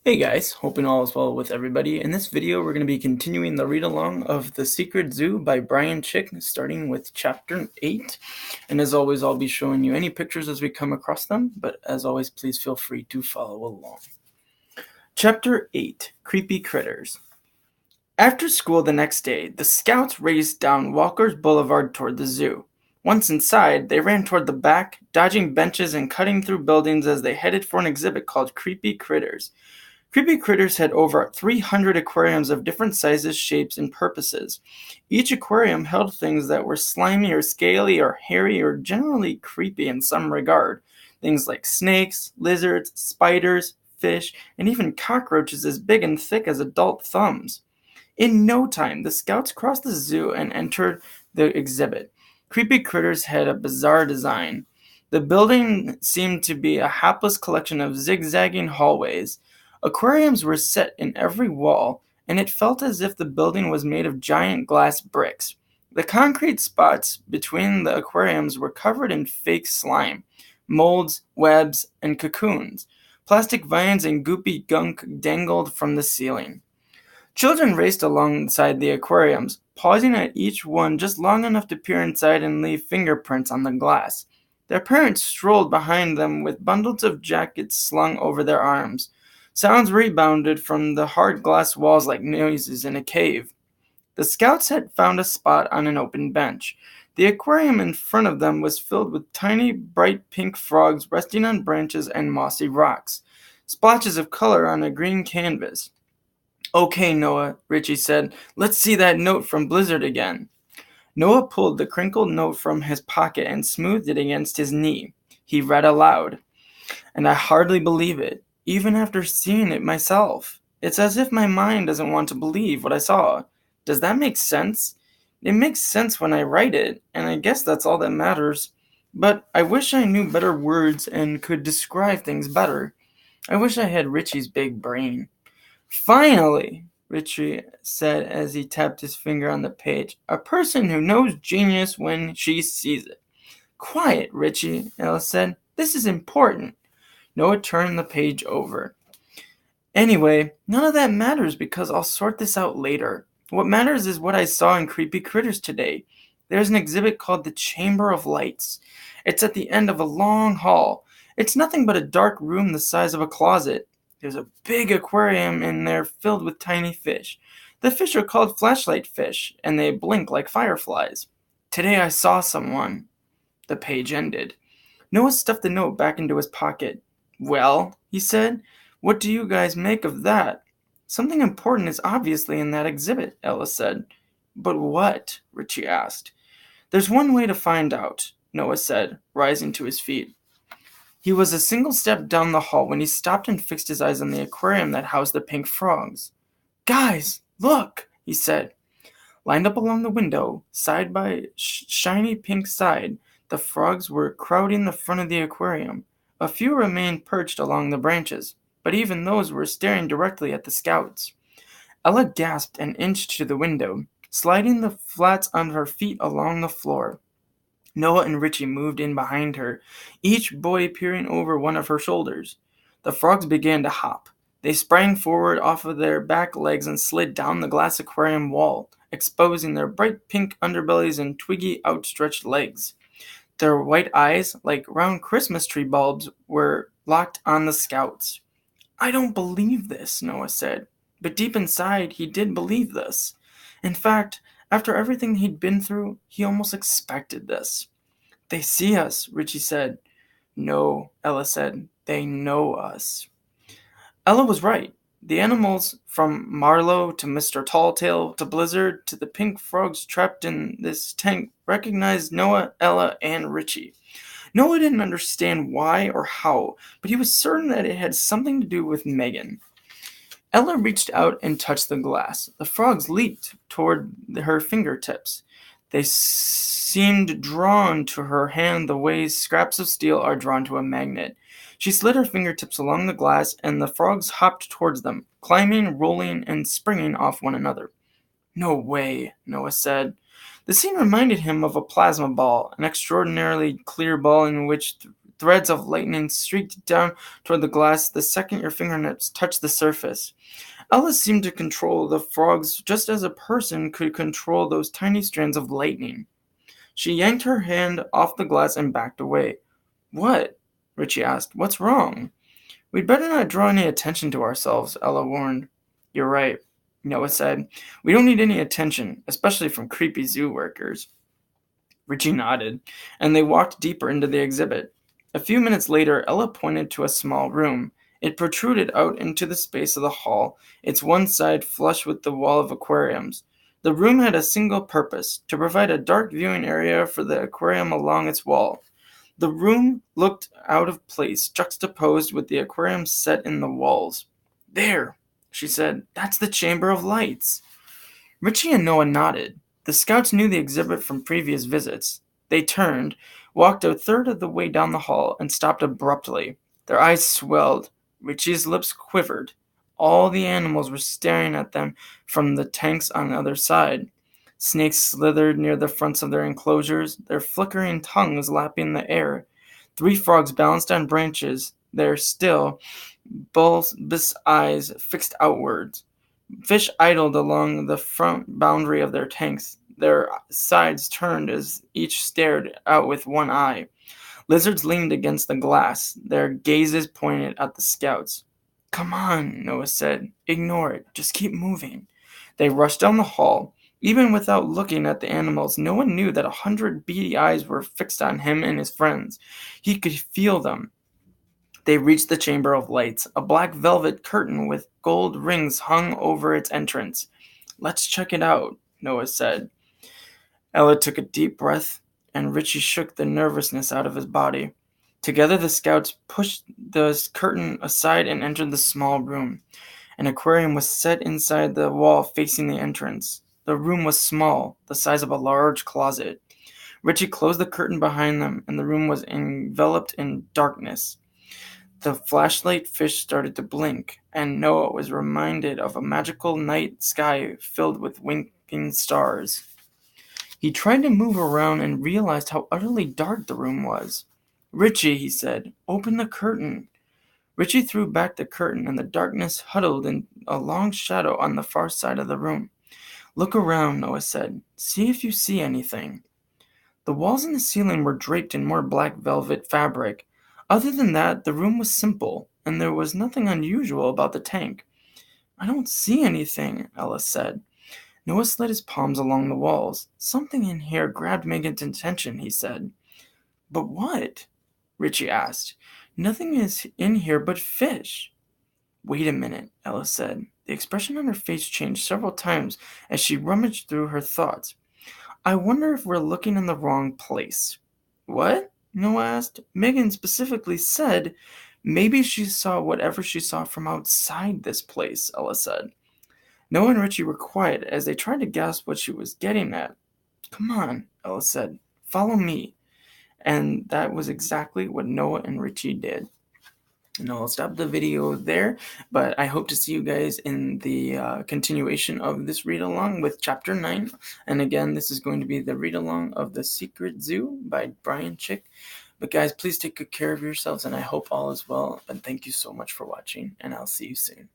Hey guys, hoping all is well with everybody. In this video, we're going to be continuing the read-along of The Secret Zoo by Brian Chick, starting with Chapter 8. And as always, I'll be showing you any pictures as we come across them, but as always, please feel free to follow along. Chapter 8, Creepy Critters. After school the next day, the scouts raced down Walker's Boulevard toward the zoo. Once inside, they ran toward the back, dodging benches and cutting through buildings as they headed for an exhibit called Creepy Critters. Creepy Critters had over 300 aquariums of different sizes, shapes, and purposes. Each aquarium held things that were slimy or scaly or hairy or generally creepy in some regard. Things like snakes, lizards, spiders, fish, and even cockroaches as big and thick as adult thumbs. In no time, the scouts crossed the zoo and entered the exhibit. Creepy Critters had a bizarre design. The building seemed to be a hapless collection of zigzagging hallways. Aquariums were set in every wall, and it felt as if the building was made of giant glass bricks. The concrete spots between the aquariums were covered in fake slime, molds, webs, and cocoons. Plastic vines and goopy gunk dangled from the ceiling. Children raced alongside the aquariums, pausing at each one just long enough to peer inside and leave fingerprints on the glass. Their parents strolled behind them with bundles of jackets slung over their arms. Sounds rebounded from the hard glass walls like noises in a cave. The scouts had found a spot on an open bench. The aquarium in front of them was filled with tiny, bright pink frogs resting on branches and mossy rocks, splotches of color on a green canvas. "Okay, Noah," Richie said, "let's see that note from Blizzard again." Noah pulled the crinkled note from his pocket and smoothed it against his knee. He read aloud. "And I hardly believe it, even after seeing it myself. It's as if my mind doesn't want to believe what I saw. Does that make sense? It makes sense when I write it, and I guess that's all that matters. But I wish I knew better words and could describe things better. I wish I had Richie's big brain." "Finally," Richie said as he tapped his finger on the page, "a person who knows genius when she sees it." "Quiet, Richie," Alice said. "This is important." Noah turned the page over. "Anyway, none of that matters because I'll sort this out later. What matters is what I saw in Creepy Critters today. There's an exhibit called the Chamber of Lights. It's at the end of a long hall. It's nothing but a dark room the size of a closet. There's a big aquarium in there filled with tiny fish. The fish are called flashlight fish, and they blink like fireflies. Today I saw someone." The page ended. Noah stuffed the note back into his pocket. "Well," he said, "what do you guys make of that?" "Something important is obviously in that exhibit," Ella said. "But what?" Richie asked. "There's one way to find out," Noah said, rising to his feet. He was a single step down the hall when he stopped and fixed his eyes on the aquarium that housed the pink frogs. "Guys, look," he said. Lined up along the window, side by shiny pink side, the frogs were crowding the front of the aquarium. A few remained perched along the branches, but even those were staring directly at the scouts. Ella gasped and inched to the window, sliding the flats on her feet along the floor. Noah and Richie moved in behind her, each boy peering over one of her shoulders. The frogs began to hop. They sprang forward off of their back legs and slid down the glass aquarium wall, exposing their bright pink underbellies and twiggy outstretched legs. Their white eyes, like round Christmas tree bulbs, were locked on the scouts. "I don't believe this," Noah said. But deep inside, he did believe this. In fact, after everything he'd been through, he almost expected this. "They see us," Richie said. "No," Ella said. "They know us." Ella was right. The animals, from Marlowe to Mr. Talltail to Blizzard to the pink frogs trapped in this tank, recognized Noah, Ella, and Richie. Noah didn't understand why or how, but he was certain that it had something to do with Megan. Ella reached out and touched the glass. The frogs leaped toward her fingertips. They seemed drawn to her hand the way scraps of steel are drawn to a magnet. She slid her fingertips along the glass, and the frogs hopped towards them, climbing, rolling, and springing off one another. "No way," Noah said. The scene reminded him of a plasma ball, an extraordinarily clear ball in which Threads of lightning streaked down toward the glass the second your fingertips touched the surface. Ella seemed to control the frogs just as a person could control those tiny strands of lightning. She yanked her hand off the glass and backed away. "What?" Richie asked. "What's wrong?" "We'd better not draw any attention to ourselves," Ella warned. "You're right," Noah said. "We don't need any attention, especially from creepy zoo workers." Richie nodded, and they walked deeper into the exhibit. A few minutes later, Ella pointed to a small room. It protruded out into the space of the hall, its one side flush with the wall of aquariums. The room had a single purpose, to provide a dark viewing area for the aquarium along its wall. The room looked out of place, juxtaposed with the aquarium set in the walls. "There," she said. "That's the Chamber of Lights." Richie and Noah nodded. The scouts knew the exhibit from previous visits. They turned, walked a third of the way down the hall, and stopped abruptly. Their eyes swelled. Richie's lips quivered. All the animals were staring at them from the tanks on the other side. Snakes slithered near the fronts of their enclosures, their flickering tongues lapping the air. 3 frogs balanced on branches, their still, bulbous eyes fixed outwards. Fish idled along the front boundary of their tanks, their sides turned as each stared out with one eye. Lizards leaned against the glass, their gazes pointed at the scouts. "Come on," Noah said. "Ignore it. Just keep moving." They rushed down the hall. Even without looking at the animals, Noah knew that 100 beady eyes were fixed on him and his friends. He could feel them. They reached the Chamber of Lights. A black velvet curtain with gold rings hung over its entrance. "Let's check it out," Noah said. Ella took a deep breath, and Richie shook the nervousness out of his body. Together the scouts pushed the curtain aside and entered the small room. An aquarium was set inside the wall facing the entrance. The room was small, the size of a large closet. Richie closed the curtain behind them, and the room was enveloped in darkness. The flashlight fish started to blink, and Noah was reminded of a magical night sky filled with winking stars. He tried to move around and realized how utterly dark the room was. "Richie," he said, "open the curtain." Richie threw back the curtain, and the darkness huddled in a long shadow on the far side of the room. "Look around," Noah said. "See if you see anything." The walls and the ceiling were draped in more black velvet fabric. Other than that, the room was simple, and there was nothing unusual about the tank. "I don't see anything," Ella said. Noah slid his palms along the walls. "Something in here grabbed Megan's attention," he said. "But what?" Richie asked. "Nothing is in here but fish." "Wait a minute," Ella said. The expression on her face changed several times as she rummaged through her thoughts. "I wonder if we're looking in the wrong place." "What?" Noah asked. "Megan specifically said maybe she saw whatever she saw from outside this place," Ella said. Noah and Richie were quiet as they tried to grasp what she was getting at. "Come on," Ella said. "Follow me." And that was exactly what Noah and Richie did. And I'll stop the video there, but I hope to see you guys in the continuation of this read-along with Chapter 9. And again, this is going to be the read-along of The Secret Zoo by Brian Chick. But guys, please take good care of yourselves, and I hope all is well. And thank you so much for watching, and I'll see you soon.